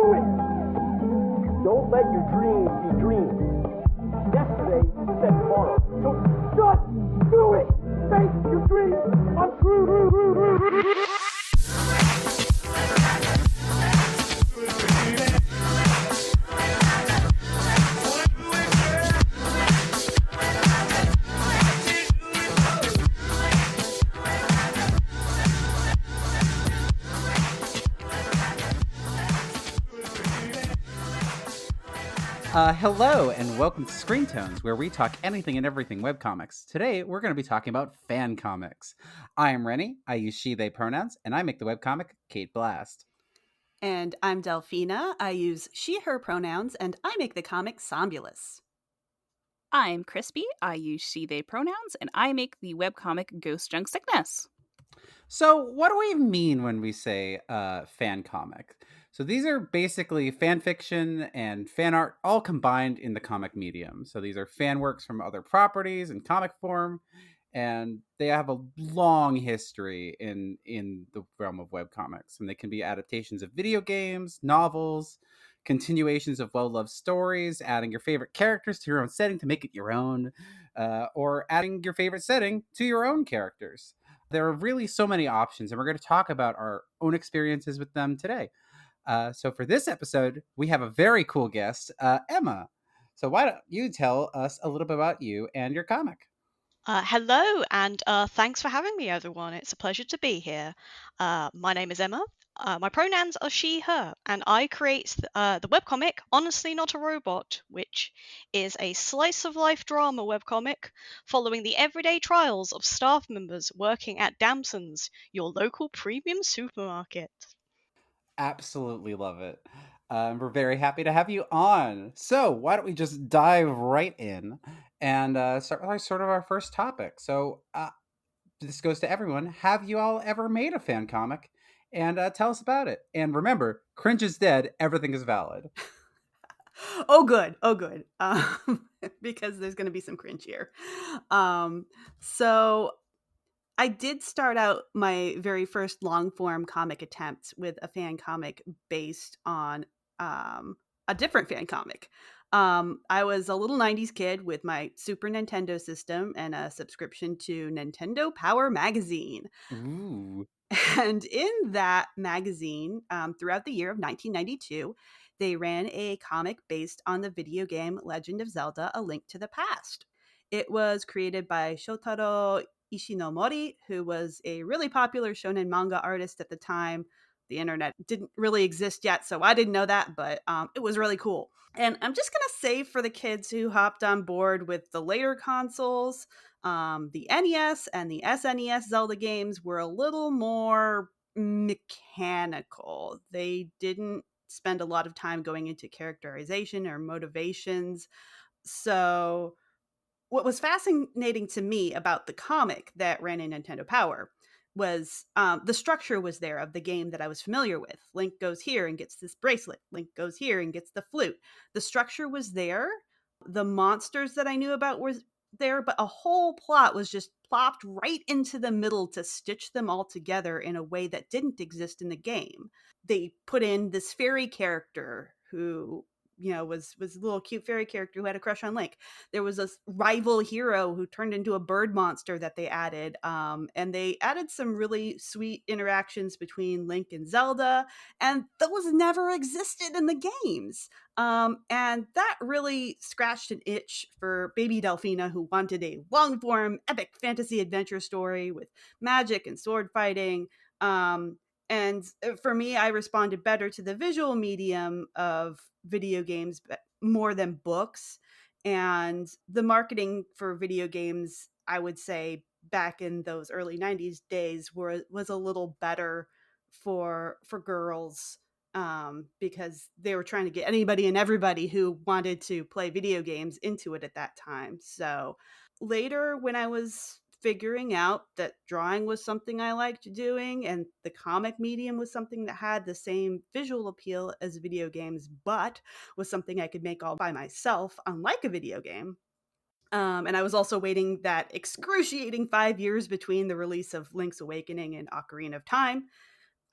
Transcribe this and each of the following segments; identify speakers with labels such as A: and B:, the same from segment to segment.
A: do it! Don't let your dreams be dreams. Yesterday said tomorrow. So just do it! Make your dreams come true!
B: Hello and welcome to Screen Tones, where we talk anything and everything webcomics. Today, we're going to be talking about fan comics. I am Rennie, I use she, they pronouns, and I make the webcomic Kate Blast.
C: And I'm Delphina. I use she, her pronouns, and I make the comic Somnolus.
D: I'm Crispy. I use she, they pronouns, and I make the webcomic Ghost Junk Sickness.
B: So, what do we mean when we say fan comic? So, these are basically fan fiction and fan art all combined in the comic medium. So, these are fan works from other properties in comic form, and they have a long history in the realm of webcomics. And they can be adaptations of video games, novels, continuations of well-loved stories, adding your favorite characters to your own setting to make it your own, or adding your favorite setting to your own characters. There are really so many options, and we're going to talk about our own experiences with them today. So for this episode, we have a very cool guest, Emma. So why don't you tell us a little bit about you and your comic?
E: Hello, and thanks for having me, everyone. It's a pleasure to be here. My name is Emma. My pronouns are she, her, and I create the webcomic Honestly Not a Robot, which is a slice of life drama webcomic following the everyday trials of staff members working at Damson's, your local premium supermarket.
B: Absolutely love it. We're very happy to have you on. So why don't we just dive right in and start with our first topic. So this goes to everyone. Have you all ever made a fan comic? And tell us about it. And remember, cringe is dead. Everything is valid.
C: Oh, good. Oh, good. Because there's going to be some cringe here. So I did start out my very first long form comic attempt with a fan comic based on a different fan comic. I was a little 90s kid with my Super Nintendo system and a subscription to Nintendo Power Magazine.
B: Ooh.
C: And in that magazine, throughout the year of 1992, they ran a comic based on the video game Legend of Zelda: A Link to the Past. It was created by Shotaro Ishinomori, who was a really popular shonen manga artist at the time. The internet didn't really exist yet, so I didn't know that, but it was really cool. And I'm just going to say for the kids who hopped on board with the later consoles, the NES and the SNES Zelda games were a little more mechanical. They didn't spend a lot of time going into characterization or motivations. So, what was fascinating to me about the comic that ran in Nintendo Power was the structure was there of the game that I was familiar with. Link goes here and gets this bracelet. Link goes here and gets the flute. The structure was there. The monsters that I knew about were there, but a whole plot was just plopped right into the middle to stitch them all together in a way that didn't exist in the game. They put in this fairy character who was a little cute fairy character who had a crush on Link. There was a rival hero who turned into a bird monster that they added, and they added some really sweet interactions between Link and Zelda, and those never existed in the games. And that really scratched an itch for baby Delphina, who wanted a long form epic fantasy adventure story with magic and sword fighting. And for me, I responded better to the visual medium of video games more than books. And the marketing for video games, I would say, back in those early 90s days was a little better for girls, because they were trying to get anybody and everybody who wanted to play video games into it at that time. So later, when I was figuring out that drawing was something I liked doing and the comic medium was something that had the same visual appeal as video games, but was something I could make all by myself, unlike a video game. And I was also waiting that excruciating 5 years between the release of Link's Awakening and Ocarina of Time.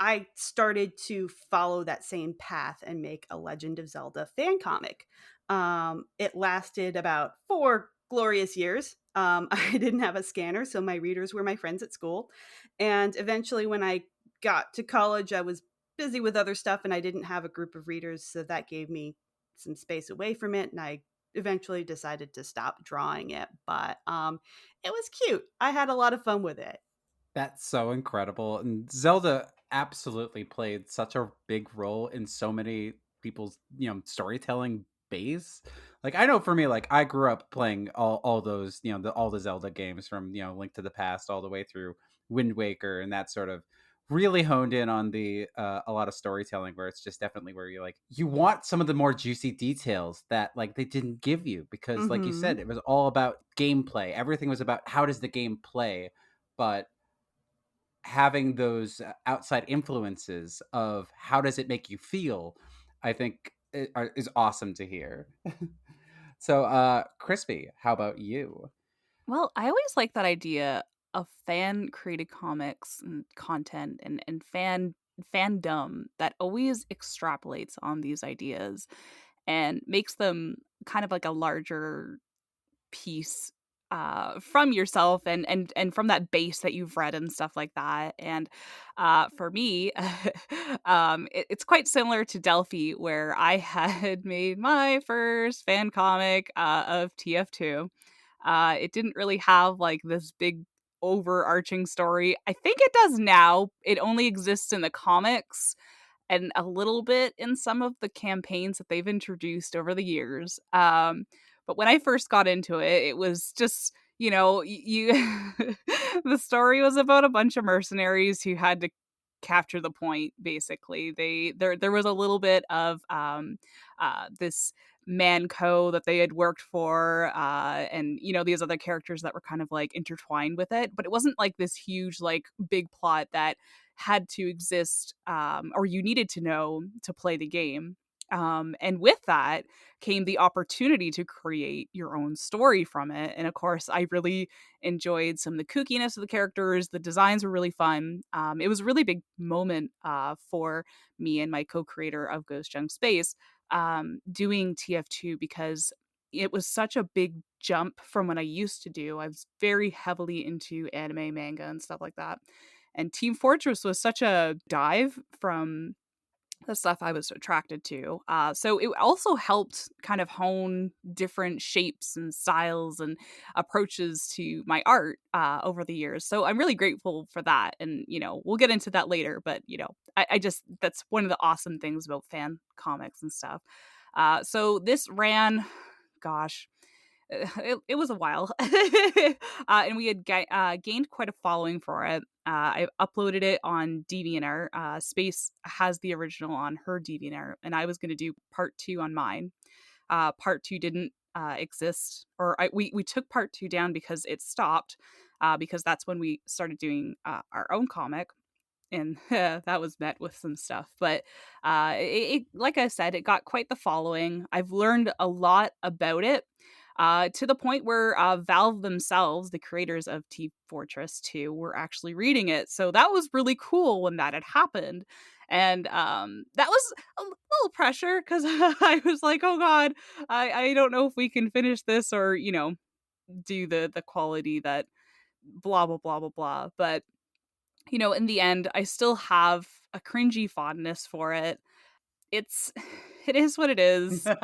C: I started to follow that same path and make a Legend of Zelda fan comic. It lasted about 4 glorious years. I didn't have a scanner, so my readers were my friends at school. And eventually, when I got to college, I was busy with other stuff and I didn't have a group of readers. So that gave me some space away from it. And I eventually decided to stop drawing it. But it was cute. I had a lot of fun with it.
B: That's so incredible. And Zelda absolutely played such a big role in so many people's, storytelling base. Like I know for me, like I grew up playing all those, all the Zelda games from, Link to the Past all the way through Wind Waker, and that sort of really honed in on the a lot of storytelling where it's just definitely where you want some of the more juicy details that like they didn't give you, because like you
C: Mhm.
B: said, it was all about gameplay. Everything was about how does the game play, but having those outside influences of how does it make you feel, I think is awesome to hear. So Crispy, how about you?
D: Well, I always like that idea of fan created comics and content and fandom that always extrapolates on these ideas and makes them kind of like a larger piece from yourself and from that base that you've read and stuff like that. And for me, it's quite similar to Delphi, where I had made my first fan comic of TF2. It didn't really have like this big overarching story. I think it does now. It only exists in the comics and a little bit in some of the campaigns that they've introduced over the years. But when I first got into it, it was just, you the story was about a bunch of mercenaries who had to capture the point. Basically, there was a little bit of this Manco that they had worked for, and these other characters that were kind of like intertwined with it, but it wasn't like this huge like big plot that had to exist, or you needed to know to play the game. And with that came the opportunity to create your own story from it. And of course, I really enjoyed some of the kookiness of the characters. The designs were really fun. It was a really big moment for me and my co-creator of Ghost Junk Space doing TF2, because it was such a big jump from what I used to do. I was very heavily into anime, manga, and stuff like that. And Team Fortress was such a dive from the stuff I was attracted to. So it also helped kind of hone different shapes and styles and approaches to my art over the years. So I'm really grateful for that. And, we'll get into that later. But, I just, that's one of the awesome things about fan comics and stuff. So this ran, gosh, it was a while. And we had gained quite a following for it. I uploaded it on DeviantArt. Space has the original on her DeviantArt, and I was going to do part 2 on mine. Part 2 didn't exist, or we took part 2 down because it stopped, because that's when we started doing our own comic. And that was met with some stuff, but like I said, it got quite the following. I've learned a lot about it, to the point where Valve themselves, the creators of Team Fortress 2, were actually reading it. So that was really cool when that had happened. And that was a little pressure, because I was like, oh God, I don't know if we can finish this, or, do the quality that blah, blah, blah, blah, blah. But, in the end, I still have a cringy fondness for it. It is what it is. I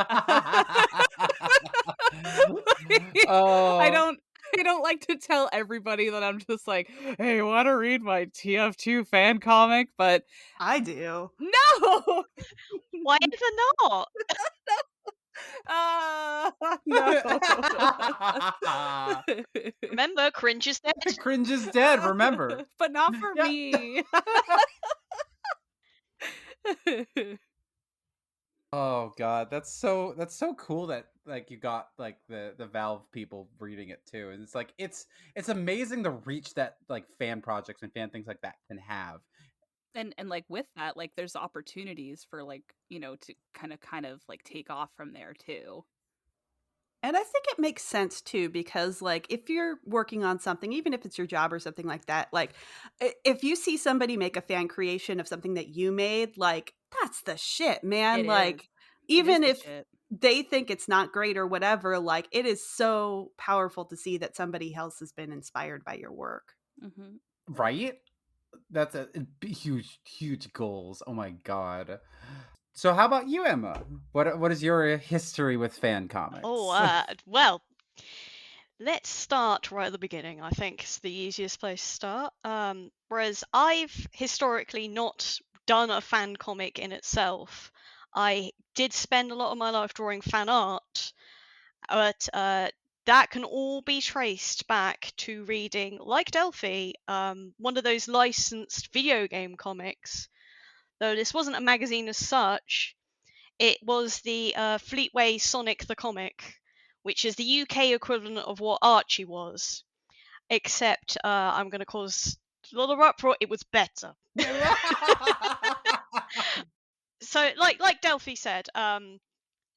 B: Oh.
D: don't I don't like to tell everybody that I'm just like, "Hey, want to read my TF2 fan comic?" But
C: I do.
D: no.
E: Why ever not?
D: No.
E: Remember, cringe is dead.
B: Cringe is dead, remember.
D: But not for
B: Yeah.
D: me.
B: Oh god, that's so cool that like you got like the Valve people reading it too. And it's amazing the reach that like fan projects and fan things like that can have.
D: And like with that, like there's opportunities for like, to kind of like take off from there too.
C: And I think it makes sense too, because like if you're working on something, even if it's your job or something like that, like if you see somebody make a fan creation of something that you made, like that's the shit, man.
D: It is.
C: Like
D: It is
C: even
D: the
C: if
D: shit.
C: they think it's not great or whatever, like it is so powerful to see that somebody else has been inspired by your work.
D: Hmm.
B: Right? That's a huge, huge goals. Oh my god. So how about you, Emma? What is your history with fan
E: Oh,
B: comics?
E: well, let's start right at the beginning. I think it's the easiest place to start. Whereas I've historically not done a fan comic in itself. I did spend a lot of my life drawing fan art, but that can all be traced back to reading, like Delphi, one of those licensed video game comics. Though this wasn't a magazine as such, it was the Fleetway Sonic the Comic, which is the UK equivalent of what Archie was. Except I'm going to cause a lot of uproar. It was better. So, like Delphi said,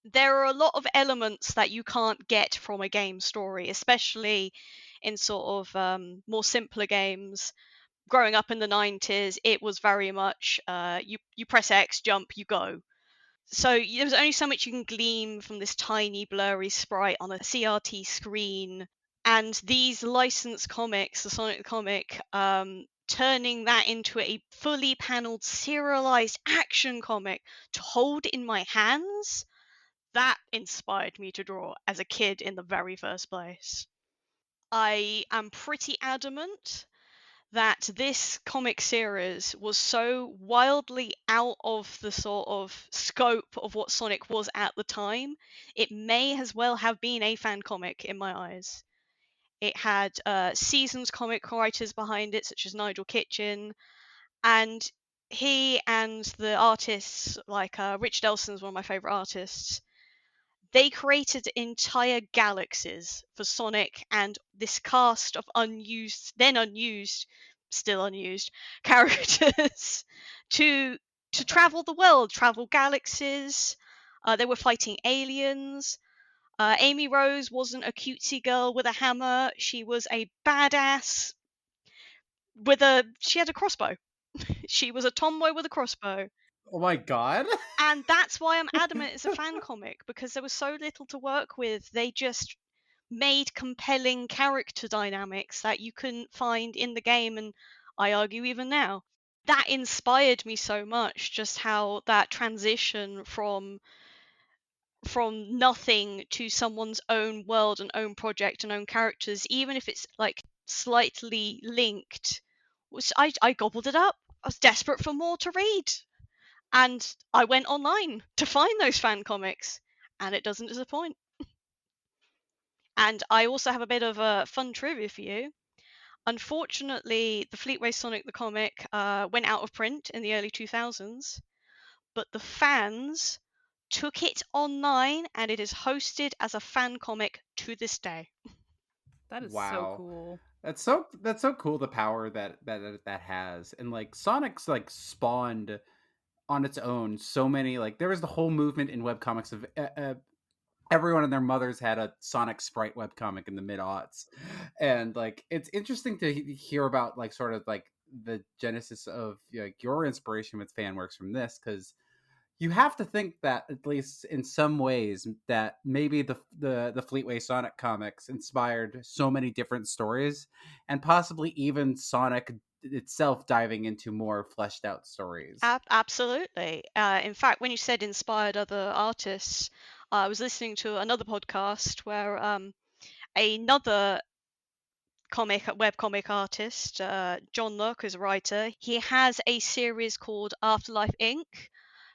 E: there are a lot of elements that you can't get from a game story, especially in sort of more simpler games. Growing up in the 90s, it was very much you press X, jump, you go. So there's only so much you can glean from this tiny blurry sprite on a CRT screen. And these licensed comics, the Sonic the Comic, turning that into a fully paneled serialized action comic to hold in my hands, that inspired me to draw as a kid in the very first place. I am pretty adamant that this comic series was so wildly out of the sort of scope of what Sonic was at the time, it may as well have been a fan comic in my eyes. It had seasoned comic writers behind it, such as Nigel Kitchen, and he and the artists, like Rich Delson's one of my favourite artists, they created entire galaxies for Sonic and this cast of unused, still unused characters to travel the world, travel galaxies. They were fighting aliens. Amy Rose wasn't a cutesy girl with a hammer. She was a badass she had a crossbow. She was a tomboy with a crossbow.
B: Oh my god.
E: And that's why I'm adamant it's a fan comic, because there was so little to work with. They just made compelling character dynamics that you couldn't find in the game, and I argue even now. That inspired me so much, just how that transition from nothing to someone's own world and own project and own characters, even if it's like slightly linked, which I gobbled it up. I was desperate for more to read. And I went online to find those fan comics, and it doesn't disappoint. And I also have a bit of a fun trivia for you. Unfortunately, the Fleetway Sonic the comic went out of print in the early 2000s, but the fans took it online, and it is hosted as a fan comic to this day.
D: That is so
B: Wow.
D: cool.
B: That's so cool, the power that has. And like Sonic's like spawned on its own so many, like there was the whole movement in webcomics of everyone and their mothers had a Sonic sprite webcomic in the mid aughts. And like it's interesting to hear about like sort of like the genesis of like your inspiration with fan works from this, because you have to think that at least in some ways that maybe the Fleetway Sonic comics inspired so many different stories, and possibly even Sonic itself diving into more fleshed out stories.
E: Absolutely. In fact, when you said inspired other artists, I was listening to another podcast where another webcomic artist, John Locke, is a writer. He has a series called Afterlife Inc.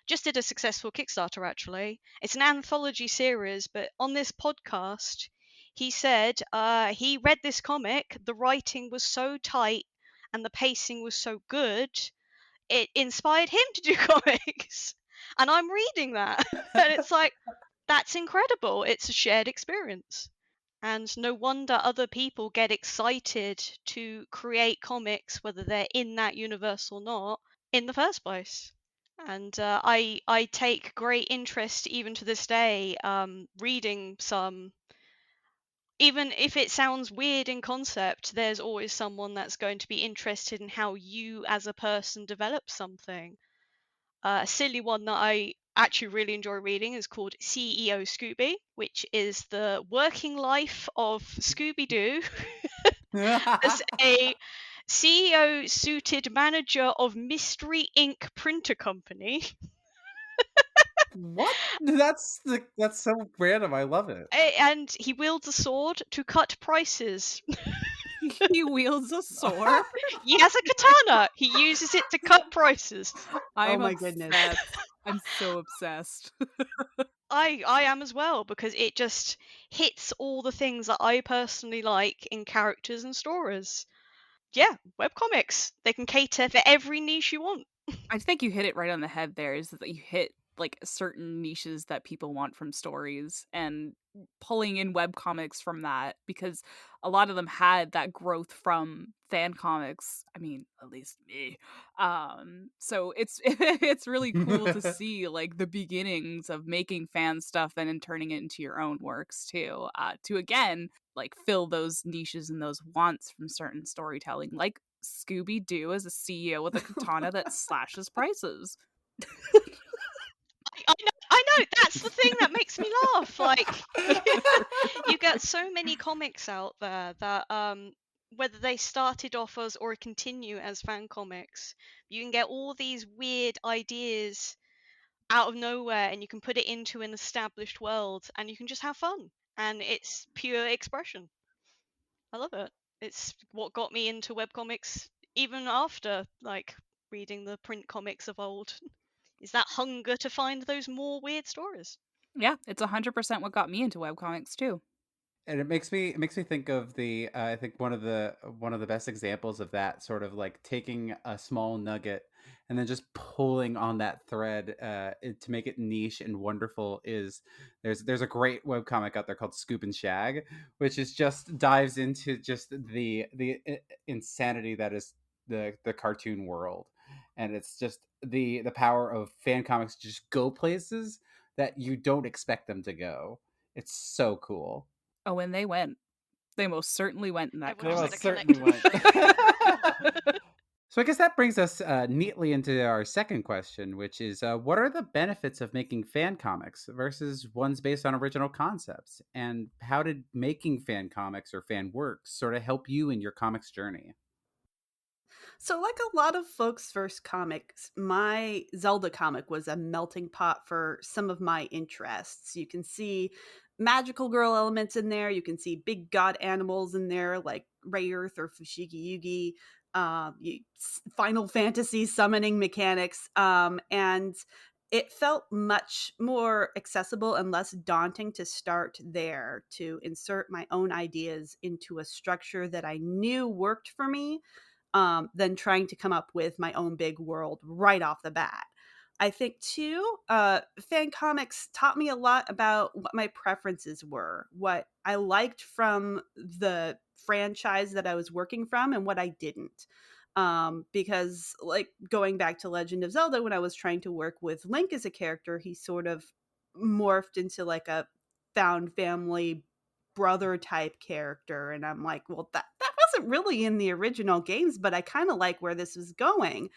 E: Just did a successful Kickstarter, actually. It's an anthology series, but on this podcast, he said he read this comic, the writing was so tight and the pacing was so good, it inspired him to do comics. And I'm reading that. And it's like, that's incredible. It's a shared experience. And no wonder other people get excited to create comics, whether they're in that universe or not, in the first place. And I take great interest even to this day reading some even if it sounds weird in concept, there's always someone that's going to be interested in how you as a person develop something. A silly one that I actually really enjoy reading is called CEO Scooby, which is the working life of Scooby Doo as a CEO suited manager of Mystery Inc. printer company.
B: What? That's so random. I love it.
E: And he wields a sword to cut prices.
D: He wields a sword.
E: He has a katana. He uses it to cut prices.
D: I'm
C: my goodness.
D: obsessed. I'm so obsessed.
E: I am as well, because it just hits all the things that I personally like in characters and stories. Yeah, webcomics. They can cater for every niche you want.
D: I think you hit it right on the head there, is that you hit like certain niches that people want from stories, and pulling in webcomics from that, because a lot of them had that growth from fan comics. I mean, at least me. So it's it's really cool to see like the beginnings of making fan stuff and then turning it into your own works too. To again like fill those niches and those wants from certain storytelling, like Scooby Doo as a CEO with a katana that slashes prices.
E: I know, that's the thing that makes me laugh. Like, you get so many comics out there that whether they started off as or continue as fan comics, you can get all these weird ideas out of nowhere and you can put it into an established world and you can just have fun, and it's pure expression. I love it. It's what got me into webcomics even after like reading the print comics of old. Is that hunger to find those more weird stories.
D: Yeah, it's 100% what got me into webcomics too.
B: And it makes me think of the I think one of the best examples of that, sort of like taking a small nugget and then just pulling on that thread to make it niche and wonderful, is there's a great webcomic out there called Scoop and Shag, which is just dives into just the insanity that is the cartoon world. And it's just the power of fan comics to just go places that you don't expect them to go. It's so cool.
D: Oh, and they went. They most certainly went in that
E: Everyone
B: They
E: just
D: comic.
E: had a
B: most certainly went.
E: collective.
B: So I guess that brings us neatly into our second question, which is what are the benefits of making fan comics versus ones based on original concepts? And how did making fan comics or fan works sort of help you in your comics journey?
C: So, like a lot of folks' first comics, my Zelda comic was a melting pot for some of my interests. You can see magical girl elements in there. You can see big god animals in there, like Rayearth or Fushigi Yugi. Final Fantasy summoning mechanics, and it felt much more accessible and less daunting to start there, to insert my own ideas into a structure that I knew worked for me, than trying to come up with my own big world right off the bat. I think too, fan comics taught me a lot about what my preferences were, what I liked from the franchise that I was working from, and what I didn't. Because, like, going back to Legend of Zelda, when I was trying to work with Link as a character, he sort of morphed into like a found family brother type character, and I'm like, well, that wasn't really in the original games, but I kind of like where this was going.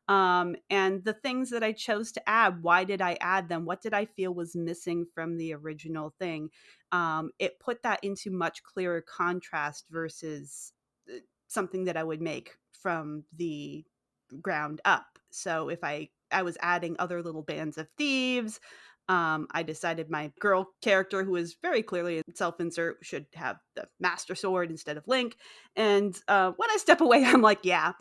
C: And the things that I chose to add, why did I add them? What did I feel was missing from the original thing? It put that into much clearer contrast versus something that I would make from the ground up. So if I was adding other little bands of thieves, I decided my girl character, who is very clearly a self-insert, should have the master sword instead of Link. And when I step away, I'm like, yeah,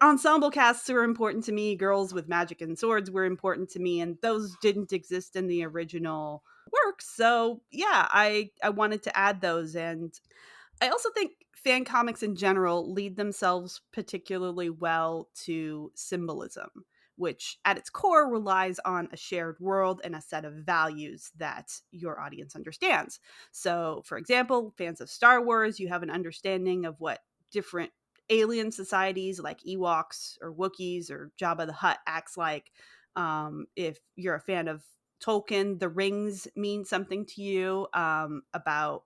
C: ensemble casts were important to me. Girls with magic and swords were important to me, and those didn't exist in the original work. So yeah, I wanted to add those. And I also think fan comics in general lead themselves particularly well to symbolism, which at its core relies on a shared world and a set of values that your audience understands. So, for example, fans of Star Wars, you have an understanding of what different alien societies like Ewoks or Wookiees or Jabba the Hutt acts like. If you're a fan of Tolkien, the rings mean something to you, about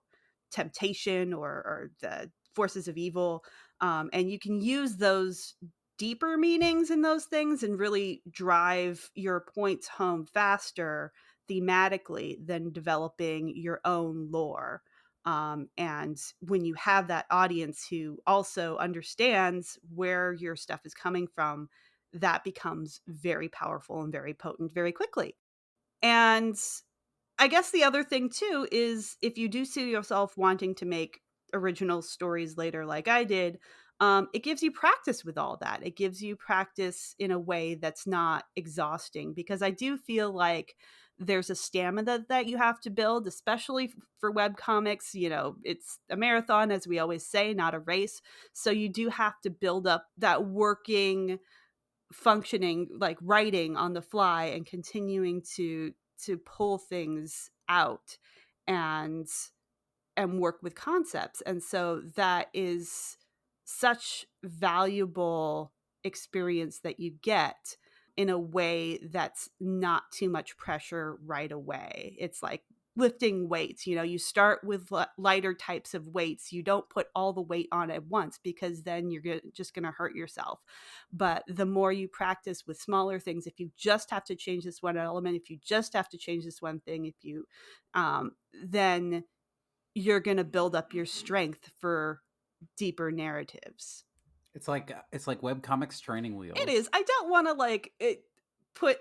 C: temptation or the forces of evil. And you can use those deeper meanings in those things and really drive your points home faster thematically than developing your own lore. And when you have that audience who also understands where your stuff is coming from, that becomes very powerful and very potent very quickly. And I guess the other thing too is if you do see yourself wanting to make original stories later, like I did, it gives you practice with all that. It gives you practice in a way that's not exhausting, because I do feel like there's a stamina that you have to build, especially for webcomics. You know, it's a marathon, as we always say, not a race. So you do have to build up that working, functioning, like writing on the fly and continuing to pull things out and work with concepts. And so that is such valuable experience that you get in a way that's not too much pressure right away. It's like lifting weights. You know, you start with lighter types of weights. You don't put all the weight on at once, because then you're just going to hurt yourself. But the more you practice with smaller things, if you just have to change this one element, if you just have to change this one thing, if you then you're going to build up your strength for deeper narratives.
B: It's like webcomics training wheels.
C: It is. I don't want to put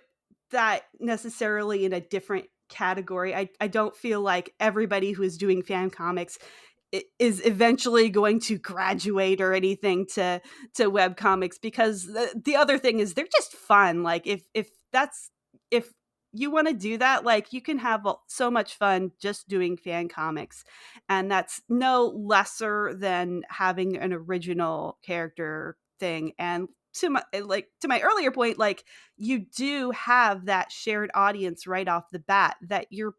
C: that necessarily in a different category. I don't feel like everybody who is doing fan comics is eventually going to graduate or anything to webcomics, because the other thing is they're just fun. Like if you want to do that, like you can have so much fun just doing fan comics, and that's no lesser than having an original character thing. And to my earlier point, like you do have that shared audience right off the bat that you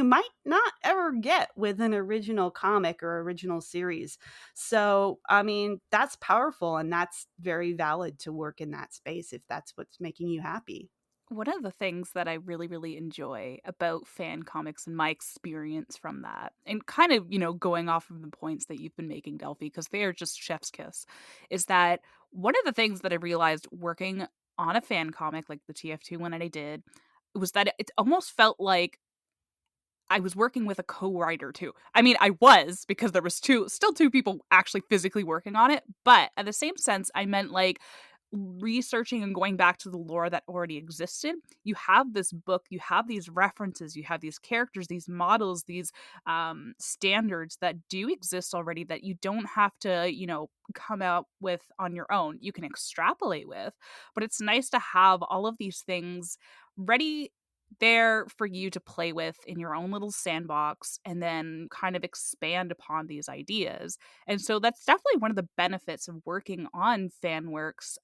C: might not ever get with an original comic or original series. So, I mean, that's powerful, and that's very valid to work in that space if that's what's making you happy.
D: One of the things that I really, really enjoy about fan comics and my experience from that, and kind of, going off of the points that you've been making, Delphi, because they are just chef's kiss, is that one of the things that I realized working on a fan comic like the TF2 one that I did was that it almost felt like I was working with a co-writer too. I mean, I was, because there was still two people actually physically working on it, but at the same sense, I meant like researching and going back to the lore that already existed. You have this book, you have these references, you have these characters, these models, these standards that do exist already that you don't have to, come out with on your own. You can extrapolate with, but it's nice to have all of these things ready there for you to play with in your own little sandbox and then kind of expand upon these ideas. And so that's definitely one of the benefits of working on fan works,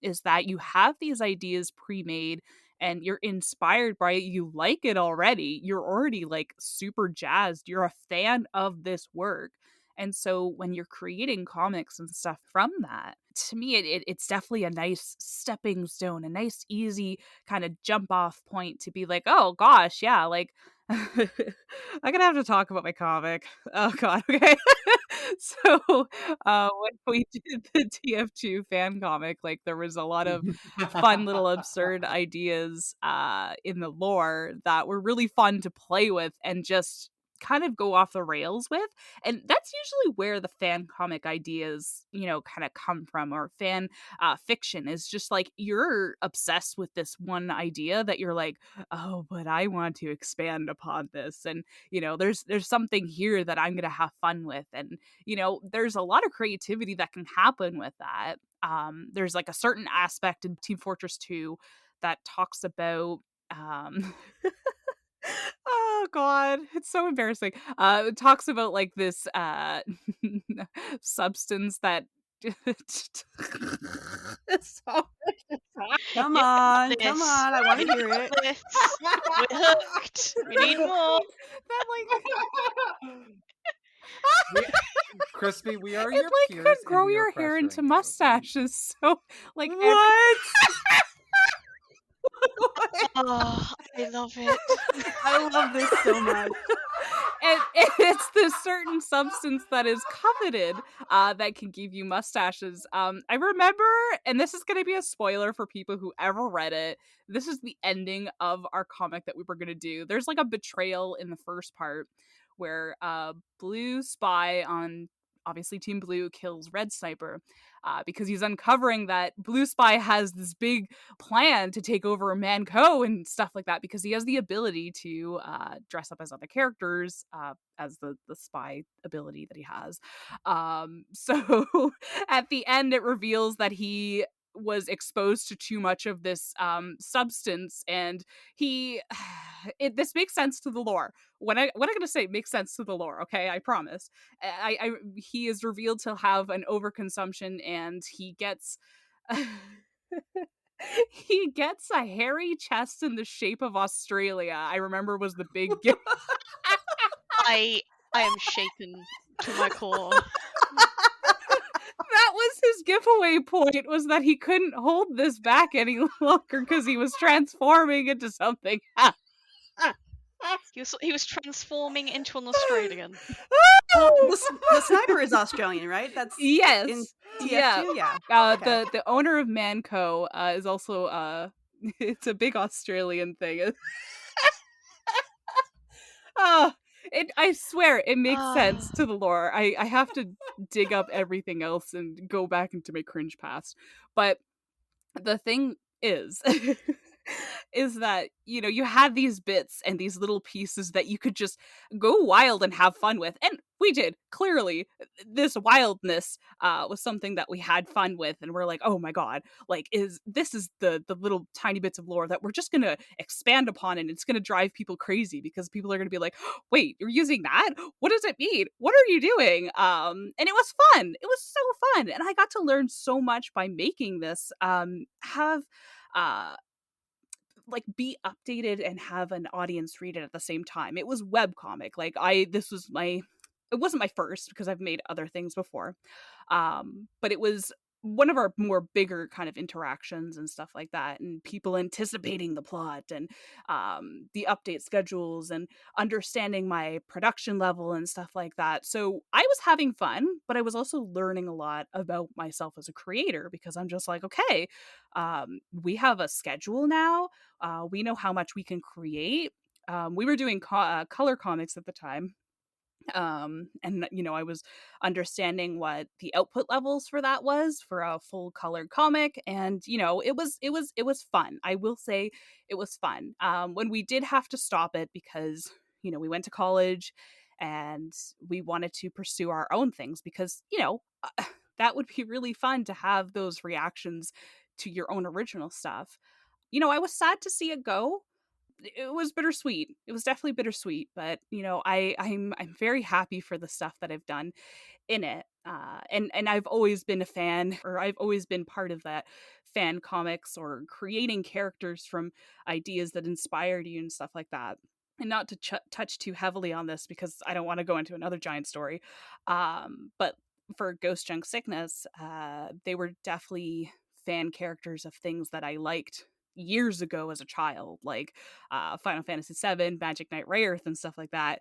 D: is that you have these ideas pre-made and you're inspired by it. You like it already. You're already like super jazzed. You're a fan of this work. And so when you're creating comics and stuff from that, to me, it's definitely a nice stepping stone, a nice, easy kind of jump off point to be like, oh gosh, yeah, like I'm gonna have to talk about my comic. Oh god, okay. So when we did the TF2 fan comic, like there was a lot of fun little absurd ideas in the lore that were really fun to play with and just kind of go off the rails with. And that's usually where the fan comic ideas, kind of come from, or fan fiction is just like you're obsessed with this one idea that you're like, oh, but I want to expand upon this. And, there's something here that I'm going to have fun with. And, there's a lot of creativity that can happen with that. There's like a certain aspect in Team Fortress 2 that talks about oh god, it's so embarrassing. It talks about like this substance that
C: Come
E: You got
C: on,
E: this.
C: I want to
E: You
C: hear
E: got
C: it.
E: this. We're hooked. We need more.
D: that
B: Crispy, we are
D: it
B: your
D: like
B: peers.
D: could
B: and
D: grow
B: we are
D: your hair
B: pressuring
D: into
B: you.
D: mustaches. So like
C: What?
E: Oh, I love it.
C: I love this so much.
D: it's this certain substance that is coveted that can give you mustaches. I remember, and this is going to be a spoiler for people who ever read it. This is the ending of our comic that we were going to do. There's like a betrayal in the first part where Blue Spy on obviously Team Blue kills Red Sniper because he's uncovering that Blue Spy has this big plan to take over Manco and stuff like that because he has the ability to dress up as other characters as the spy ability that he has. So at the end, it reveals that he was exposed to too much of this substance, and he this makes sense to the lore. What I'm gonna say makes sense to the lore. Okay, I promise. He is revealed to have an overconsumption, and he gets. He gets a hairy chest in the shape of Australia. I remember was the big gift.
E: I am shaken to my core.
D: That was his giveaway point, was that he couldn't hold this back any longer because he was transforming into something.
E: He was transforming into an Australian.
C: Well, the sniper is Australian, right? That's
D: Yes.
C: in
D: Yeah.
C: TF2, yeah. Okay.
D: The owner of Manco is also it's a big Australian thing. Oh, I swear it makes sense to the lore. I have to dig up everything else and go back into my cringe past. But the thing is is that you had these bits and these little pieces that you could just go wild and have fun with, and we did. Clearly this wildness was something that we had fun with, and we're like, oh my god, like is the little tiny bits of lore that we're just gonna expand upon, and it's gonna drive people crazy because people are gonna be like, wait, you're using that? What does it mean? What are you doing? And it was fun. It was so fun, and I got to learn so much by making this. Have like be updated and have an audience read it at the same time. It was webcomic. Like this was my it wasn't my first because I've made other things before. But it was one of our more bigger kind of interactions and stuff like that, and people anticipating the plot and the update schedules and understanding my production level and stuff like that. So I was having fun, but I was also learning a lot about myself as a creator because I'm just like, okay, we have a schedule now. We know how much we can create. We were doing color comics at the time, and I was understanding what the output levels for that was for a full colored comic, and it was fun. I will say it was fun when we did have to stop it because we went to college and we wanted to pursue our own things because that would be really fun to have those reactions to your own original stuff. I was sad to see it go. It was bittersweet. It was definitely bittersweet, but I'm very happy for the stuff that I've done in it. And I've always been a fan, or I've always been part of that fan comics or creating characters from ideas that inspired you and stuff like that. And not to touch too heavily on this because I don't want to go into another giant story. But for Ghost Junk Sickness, they were definitely fan characters of things that I liked years ago as a child, like Final Fantasy VII, Magic Knight Rayearth, and stuff like that.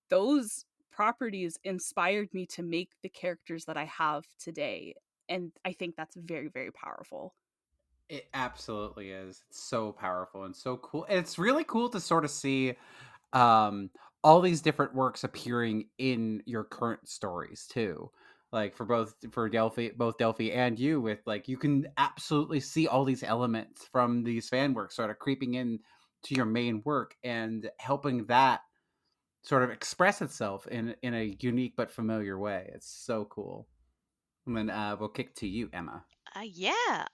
D: Those properties inspired me to make the characters that I have today. And I think that's very, very powerful.
B: It absolutely is. It's so powerful and so cool. And it's really cool to sort of see um all these different works appearing in your current stories too. Like for Delphi, both Delphi and you, with like you can absolutely see all these elements from these fan works sort of creeping in to your main work and helping that sort of express itself in a unique but familiar way. It's so cool. And then we'll kick to you, Emma.
E: Yeah.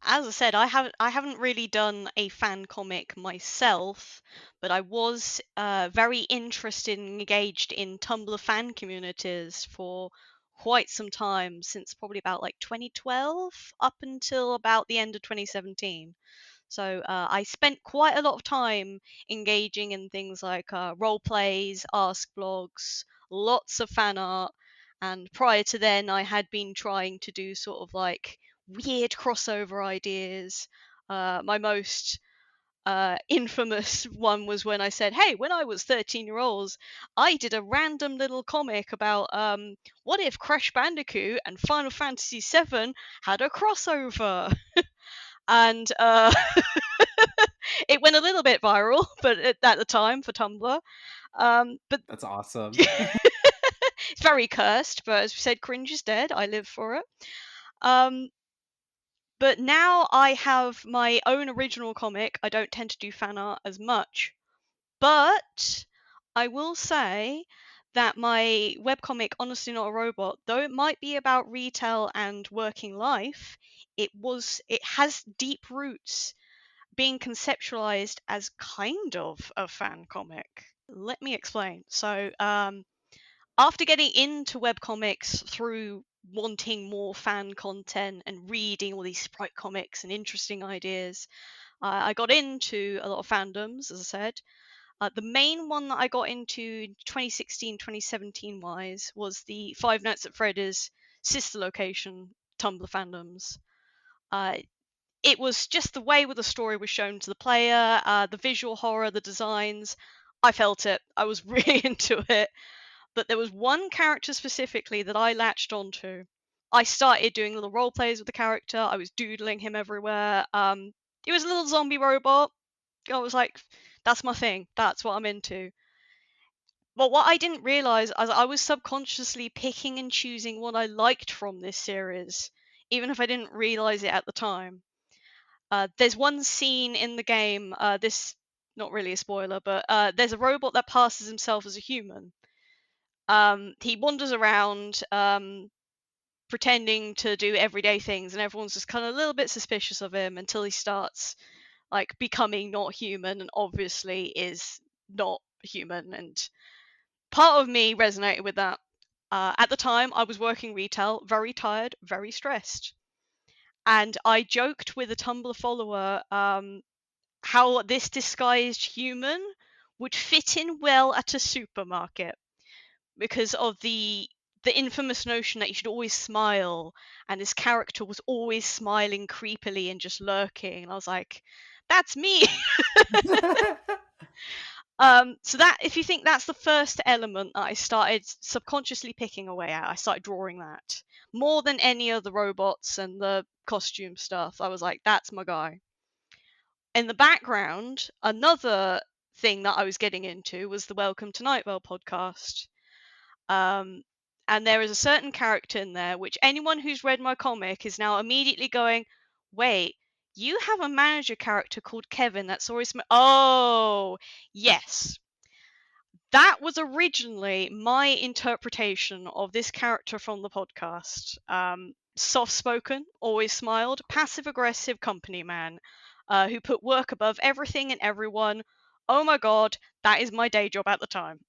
E: As I said, I haven't really done a fan comic myself, but I was very interested and engaged in Tumblr fan communities for quite some time, since probably about like 2012 up until about the end of 2017. So I spent quite a lot of time engaging in things like role plays, ask blogs, lots of fan art. And prior to then, I had been trying to do sort of like weird crossover ideas. My most infamous one was when I said, hey, when I was 13 years old, I did a random little comic about what if Crash Bandicoot and Final Fantasy VII had a crossover? And it went a little bit viral, but at the time for Tumblr. But
B: That's awesome.
E: it's very cursed, but as we said, cringe is dead. I live for it. But now I have my own original comic. I don't tend to do fan art as much. But I will say that my webcomic, Honestly Not a Robot, though it might be about retail and working life, it has deep roots being conceptualized as kind of a fan comic. Let me explain. So, after getting into webcomics through wanting more fan content and reading all these sprite comics and interesting ideas, I got into a lot of fandoms, as I said. The main one that I got into 2016, 2017 wise was the Five Nights at Freddy's sister location Tumblr fandoms. It was just the way the story was shown to the player, the visual horror, the designs. I felt it. I was really into it. But there was one character specifically that I latched onto. I started doing little role plays with the character. I was doodling him everywhere. He was a little zombie robot. I was like, that's my thing. That's what I'm into. But what I didn't realize is I was subconsciously picking and choosing what I liked from this series, even if I didn't realize it at the time. There's one scene in the game, this not really a spoiler, but there's a robot that passes himself as a human. He wanders around pretending to do everyday things, and everyone's just kind of a little bit suspicious of him until he starts like becoming not human and obviously is not human. And part of me resonated with that. At the time, I was working retail, very tired, very stressed. And I joked with a Tumblr follower how this disguised human would fit in well at a supermarket because of the infamous notion that you should always smile, and this character was always smiling creepily and just lurking. And I was like, that's me. So that, if you think that's the first element that I started subconsciously picking away at, I started drawing that more than any of the robots and the costume stuff. I was like, that's my guy. In the background, another thing that I was getting into was the Welcome to Night Vale podcast. And there is a certain character in there which anyone who's read my comic is now immediately going, wait, you have a manager character called Kevin that's always oh yes, that was originally my interpretation of this character from the podcast. Soft spoken, always smiled, passive aggressive company man who put work above everything and everyone. Oh my god, that is my day job at the time.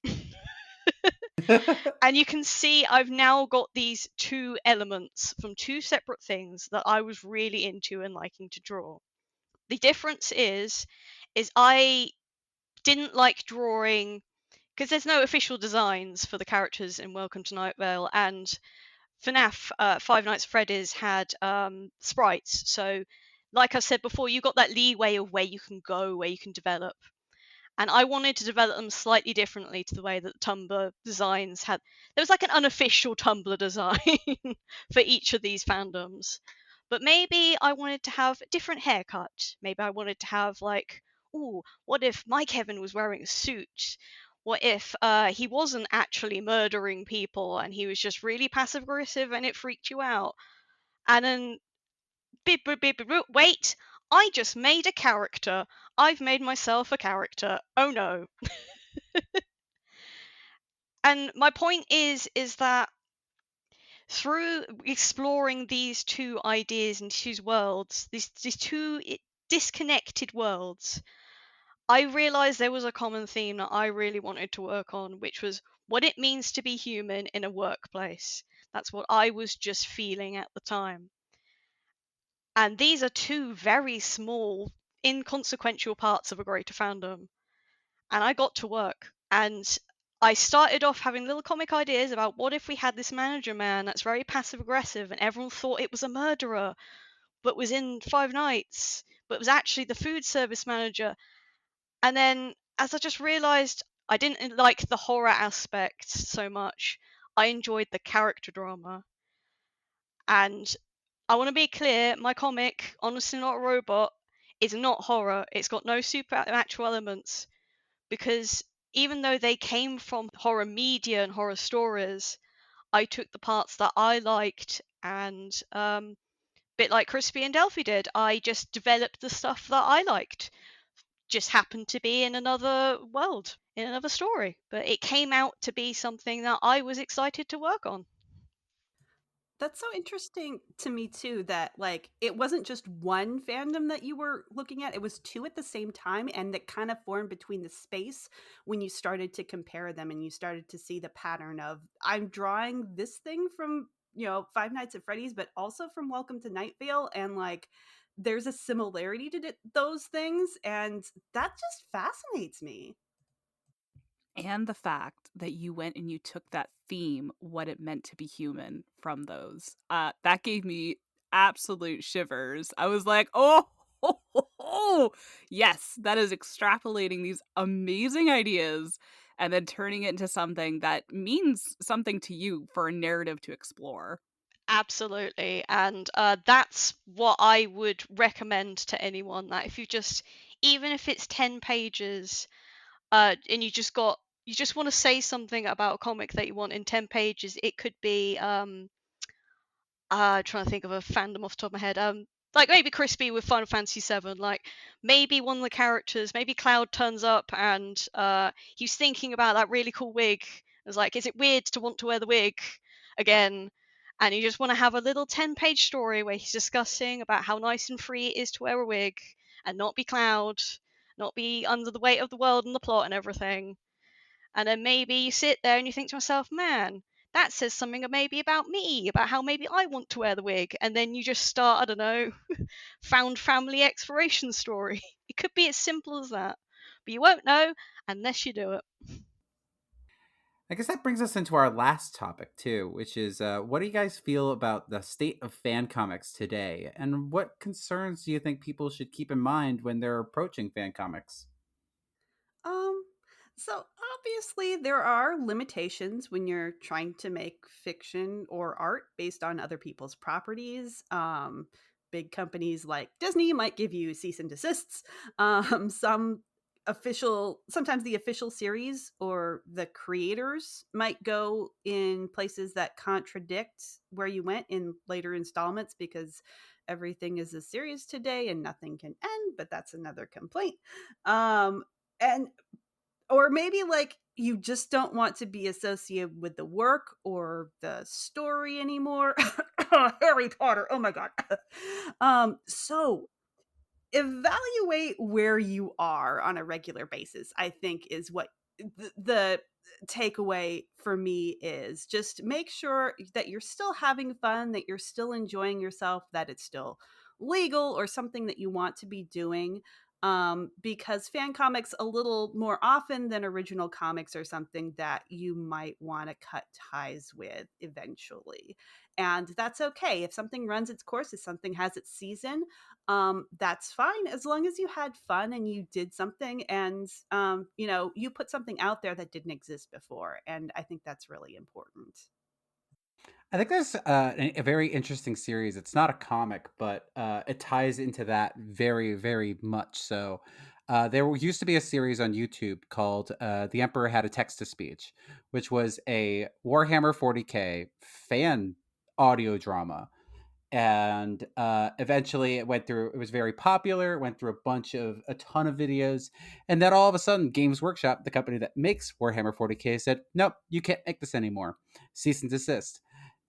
E: And you can see I've now got these two elements from two separate things that I was really into and liking to draw. The difference is I didn't like drawing because there's no official designs for the characters in Welcome to Night Vale, and FNAF Five Nights at Freddy's had sprites. So, like I said before, you got that leeway of where you can go, where you can develop. And I wanted to develop them slightly differently to the way that Tumblr designs had. There was like an unofficial Tumblr design for each of these fandoms. But maybe I wanted to have a different haircut. Maybe I wanted to have like, ooh, what if my Kevin was wearing a suit? What if he wasn't actually murdering people and he was just really passive aggressive and it freaked you out? And then wait, I just made a character. I've made myself a character. Oh no. And my point is that through exploring these two ideas and two worlds, these two disconnected worlds, I realized there was a common theme that I really wanted to work on, which was what it means to be human in a workplace. That's what I was just feeling at the time. And these are two very small, inconsequential parts of a greater fandom. And I got to work. And I started off having little comic ideas about what if we had this manager man that's very passive aggressive and everyone thought it was a murderer, but was in Five Nights, but was actually the food service manager. And then as I just realized I didn't like the horror aspect so much, I enjoyed the character drama. And I want to be clear, my comic, Honestly Not a Robot, is not horror. It's got no supernatural elements, because even though they came from horror media and horror stories, I took the parts that I liked, and bit like Crispy and Delphi did, I just developed the stuff that I liked. Just happened to be in another world, in another story. But it came out to be something that I was excited to work on.
C: That's so interesting to me too, that like it wasn't just one fandom that you were looking at, it was two at the same time, and that kind of formed between the space when you started to compare them and you started to see the pattern of, I'm drawing this thing from, Five Nights at Freddy's, but also from Welcome to Night Vale, and like there's a similarity to those things, and that just fascinates me.
D: And the fact that you went and you took that theme, what it meant to be human, from those. That gave me absolute shivers. I was like, oh, yes, that is extrapolating these amazing ideas and then turning it into something that means something to you for a narrative to explore.
E: Absolutely. And that's what I would recommend to anyone, that if you just, even if it's 10 pages, and you just want to say something about a comic that you want in 10 pages. It could be trying to think of a fandom off the top of my head. Like maybe Crispy with Final Fantasy VII. Like maybe one of the characters, maybe Cloud turns up and he's thinking about that really cool wig. It's like, is it weird to want to wear the wig again? And you just want to have a little 10-page story where he's discussing about how nice and free it is to wear a wig and not be Cloud, not be under the weight of the world and the plot and everything. And then maybe you sit there and you think to yourself, man, that says something maybe about me, about how maybe I want to wear the wig. And then you just start, I don't know, found family exploration story. It could be as simple as that. But you won't know unless you do it.
B: I guess that brings us into our last topic too, which is what do you guys feel about the state of fan comics today, and what concerns do you think people should keep in mind when they're approaching fan comics?
C: Um, so obviously there are limitations when you're trying to make fiction or art based on other people's properties. Big companies like Disney might give you cease and desists. Sometimes the official series or the creators might go in places that contradict where you went in later installments, because everything is a series today and nothing can end, but that's another complaint. And or maybe like you just don't want to be associated with the work or the story anymore. Harry Potter, oh my god. So evaluate where you are on a regular basis, I think, is what the takeaway for me is. Just make sure that you're still having fun, that you're still enjoying yourself, that it's still legal or something that you want to be doing. Because fan comics, a little more often than original comics, are something that you might want to cut ties with eventually. And that's okay. If something runs its course, if something has its season, that's fine, as long as you had fun and you did something, and you put something out there that didn't exist before. And I think that's really important.
B: I think there's a very interesting series. It's not a comic, but it ties into that very, very much. So, there used to be a series on YouTube called "The Emperor Had a Text to Speech," which was a Warhammer 40K fan audio drama, and eventually it was very popular. It went through a ton of videos, and then all of a sudden Games Workshop, the company that makes Warhammer 40K, said nope, you can't make this anymore, cease and desist.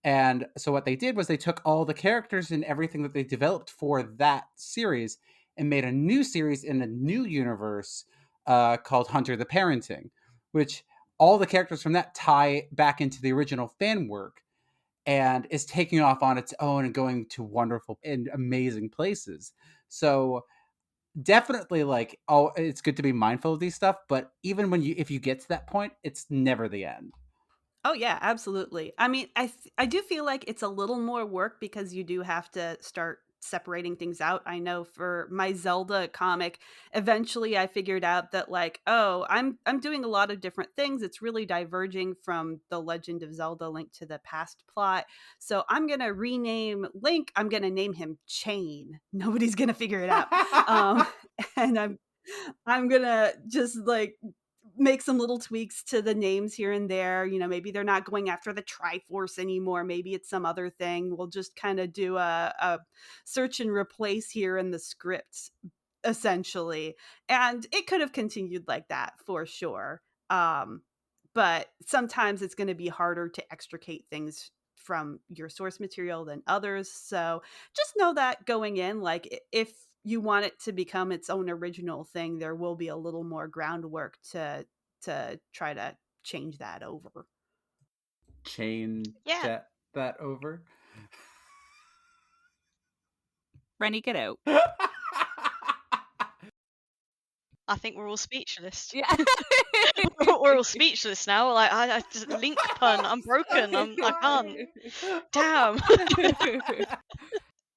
B: And so what they did was they took all the characters and everything that they developed for that series and made a new series in a new universe called Hunter the Parenting, which all the characters from that tie back into the original fan work, and is taking off on its own and going to wonderful and amazing places. So definitely, like, oh, it's good to be mindful of these stuff, but even if you get to that point, it's never the end.
C: Oh yeah, absolutely. I mean, I do feel like it's a little more work because you do have to start separating things out. I know for my Zelda comic, eventually I figured out that like, oh, I'm doing a lot of different things. It's really diverging from the Legend of Zelda Link to the Past plot. So I'm going to rename Link. I'm going to name him Chain. Nobody's going to figure it out. And I'm going to just like make some little tweaks to the names here and there. You know, maybe they're not going after the Triforce anymore. Maybe it's some other thing. We'll just kind of do a search and replace here in the script, essentially. And it could have continued like that for sure. But sometimes it's going to be harder to extricate things from your source material than others. So just know that going in, like if you want it to become its own original thing, there will be a little more groundwork to try to change that over.
B: Chain
E: Yeah.
B: that over.
D: Rennie, get out.
E: I think we're all speechless.
D: Yeah.
E: We're all speechless now. Like, I just Link pun. I'm broken. I can't. Damn.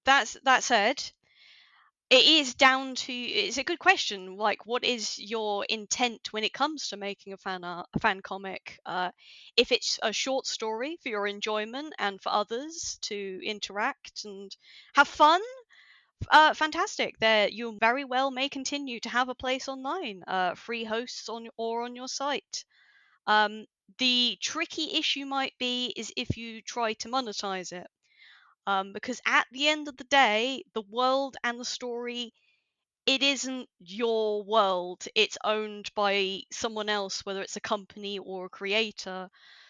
E: That said, it is down to. It's a good question. Like, what is your intent when it comes to making a fan comic? If it's a short story for your enjoyment and for others to interact and have fun, fantastic. There, you very well may continue to have a place online, free hosts on your site. The tricky issue might be is if you try to monetize it, because at the end of the day, the world and the story, it isn't your world. It's owned by someone else, whether it's a company or a creator.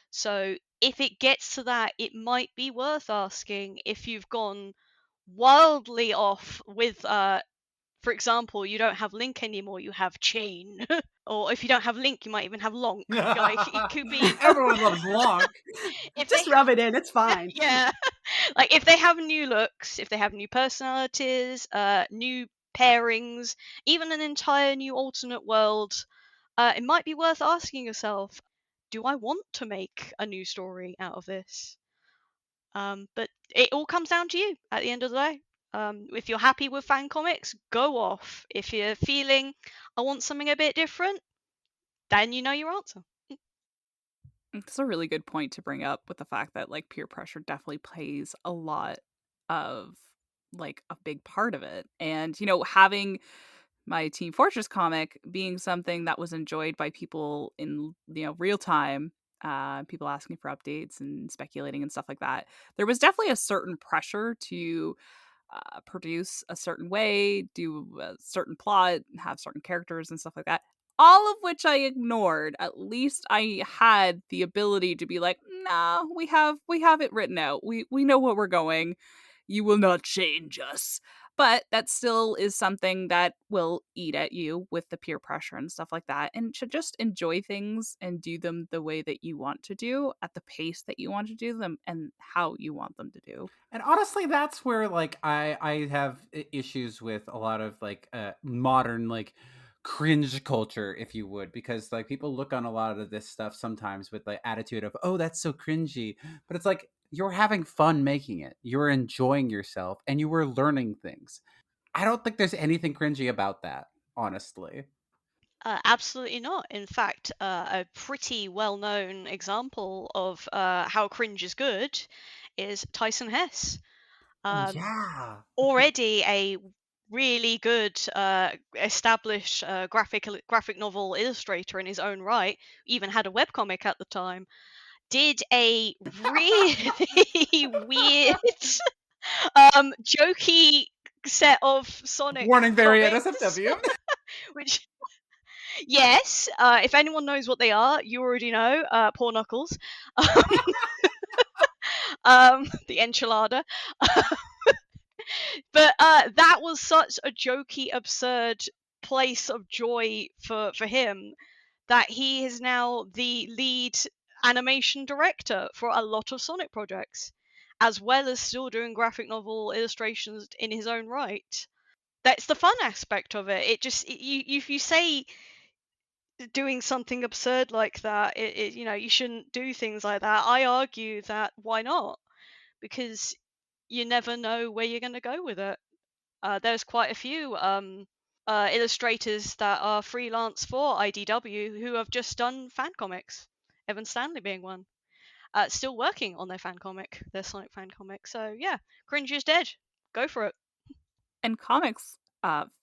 E: So if it gets to that, it might be worth asking if you've gone wildly off with for example, you don't have Link anymore, you have Chain. Or if you don't have Link, you might even have Lonk. Like, it could be.
B: Everyone loves Lonk.
C: Just rub it in, it's fine.
E: Yeah. Like, if they have new looks, if they have new personalities, new pairings, even an entire new alternate world, it might be worth asking yourself, do I want to make a new story out of this? But it all comes down to you at the end of the day. If you're happy with fan comics, go off. If you're feeling, I want something a bit different, then you know your answer.
D: That's a really good point to bring up, with the fact that like peer pressure definitely plays a lot of like a big part of it. And, you know, having my Team Fortress comic being something that was enjoyed by people in, you know, real time, people asking for updates and speculating and stuff like that, there was definitely a certain pressure to produce a certain way, do a certain plot, have certain characters and stuff like that. All of which I ignored. At least I had the ability to be like, nah, we have it written out. We know where we're going. You will not change us. But that still is something that will eat at you with the peer pressure and stuff like that. And to just enjoy things and do them the way that you want to do, at the pace that you want to do them, and how you want them to do.
B: And honestly, that's where like I have issues with a lot of like modern like cringe culture, if you would, because like people look on a lot of this stuff sometimes with the attitude of, oh, that's so cringy, but it's like you're having fun making it, you're enjoying yourself, and you were learning things. I don't think there's anything cringy about that, honestly.
E: Absolutely not. In fact, a pretty well-known example of how cringe is good is Tyson Hess.
B: Oh yeah.
E: Already a really good established graphic novel illustrator in his own right, even had a webcomic at the time, did a really weird jokey set of Sonic
B: Warning, very
E: comics,
B: NSFW.
E: which, yes, if anyone knows what they are, you already know. Poor Knuckles. The enchilada. But that was such a jokey, absurd place of joy for him that he is now the lead animation director for a lot of Sonic projects, as well as still doing graphic novel illustrations in his own right. That's the fun aspect of it. It just, if you say doing something absurd like that, you know, you shouldn't do things like that. I argue that why not? Because you never know where you're going to go with it. there's quite a few illustrators that are freelance for IDW who have just done fan comics. Evan Stanley being one. Still working on their fan comic, their Sonic fan comic. So yeah, cringe is dead. Go for it.
D: And comics,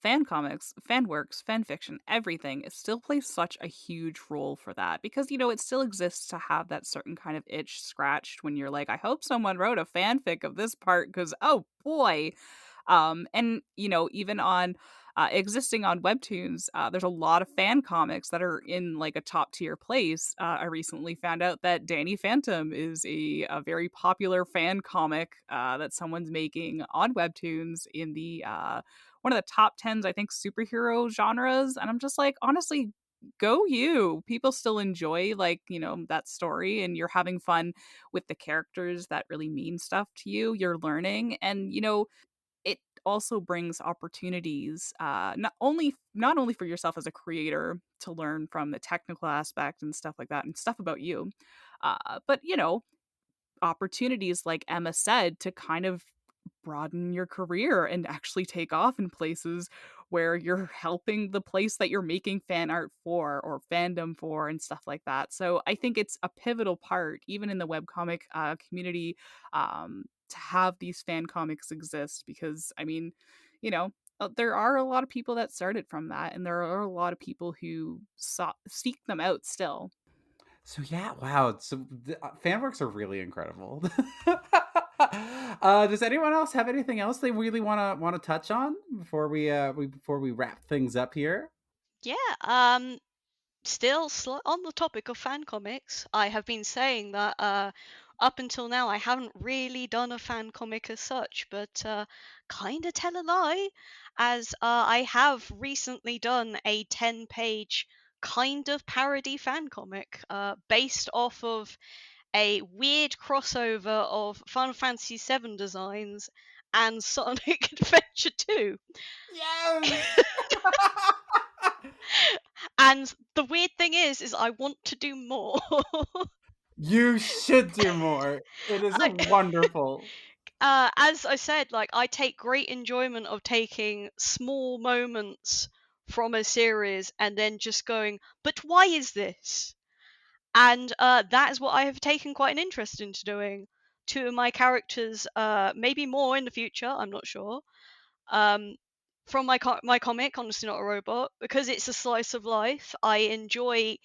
D: fan works, fan fiction, everything, it still plays such a huge role for that because, it still exists to have that certain kind of itch scratched when you're like, I hope someone wrote a fanfic of this part because, oh boy. And, even on existing on webtoons, there's a lot of fan comics that are in like a top tier place. I recently found out that Danny Phantom is a very popular fan comic that someone's making on webtoons in the one of the top 10s, I think, superhero genres. And I'm just like, honestly, go you. People still enjoy that story, and you're having fun with the characters that really mean stuff to you. You're learning, and it also brings opportunities, not only for yourself as a creator to learn from the technical aspect and stuff like that and stuff about you, but opportunities, like Emma said, to kind of broaden your career and actually take off in places where you're helping the place that you're making fan art for or fandom for and stuff like that. So I think it's a pivotal part, even in the webcomic community, to have these fan comics exist because, there are a lot of people that started from that, and there are a lot of people who seek them out still.
B: So yeah, wow. So the fan works are really incredible. Does anyone else have anything else they really want to touch on before we wrap things up here?
E: Yeah. Still on the topic of fan comics, I have been saying that up until now I haven't really done a fan comic as such, but kind of tell a lie, as I have recently done a 10-page kind of parody fan comic based off of a weird crossover of Final Fantasy VII designs and Sonic Adventure 2.
B: Yes.
E: And the weird thing is I want to do more.
B: You should do more. It is wonderful.
E: As I said, like, I take great enjoyment of taking small moments from a series and then just going, but why is this? And that is what I have taken quite an interest into doing. Two of my characters, maybe more in the future, I'm not sure, from my comic, Honestly Not a Robot, because it's a slice of life, I enjoy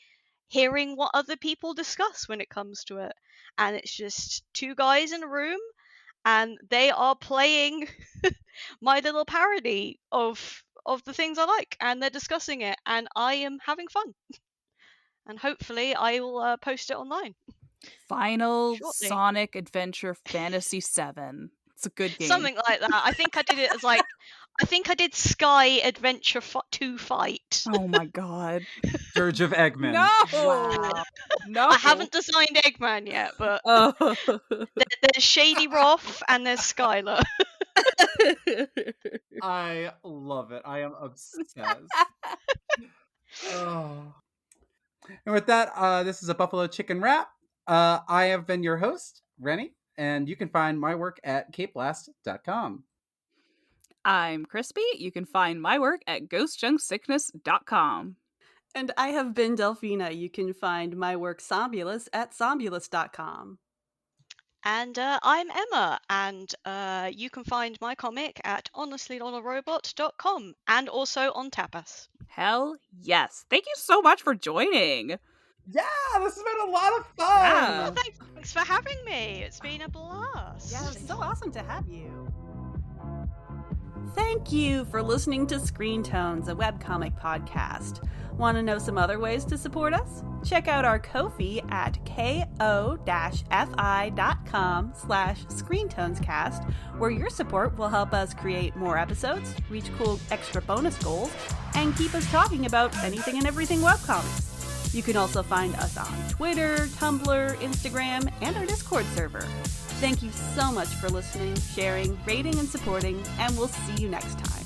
E: hearing what other people discuss when it comes to it. And it's just two guys in a room, and they are playing my little parody of the things I like, and they're discussing it, and I am having fun. And hopefully I will post it online.
D: Final
E: shortly.
D: Sonic Adventure Fantasy 7. It's a good game.
E: Something like that. I think I did it as like, I think I did Sky Adventure 2 Fight.
D: Oh my god.
B: Dirge of Eggman.
D: No!
C: Wow.
D: No!
E: I haven't designed Eggman yet, but there's Shady Roth and there's Skylar.
B: I love it. I am obsessed. Oh. And with that, this is a Buffalo Chicken Wrap. I have been your host, Rennie, and you can find my work at capeblast.com.
D: I'm Crispy. You can find my work at ghostjunksickness.com.
C: And I have been Delphina. You can find my work Zombulus at zombulus.com.
E: And I'm Emma, and you can find my comic at honestlynotarobot.com and also on Tapas.
D: Hell yes. Thank you so much for joining.
B: Yeah, this has been a lot of fun.
D: Yeah.
E: Oh, thanks for having me. It's been a blast.
C: Yeah, it's so awesome to have you. Thank you for listening to Screen Tones, a webcomic podcast. Want to know some other ways to support us? Check out our Ko-fi at ko-fi.com/ScreenTonesCast, where your support will help us create more episodes, reach cool extra bonus goals, and keep us talking about anything and everything webcomics. You can also find us on Twitter, Tumblr, Instagram, and our Discord server. Thank you so much for listening, sharing, rating, and supporting, and we'll see you next time.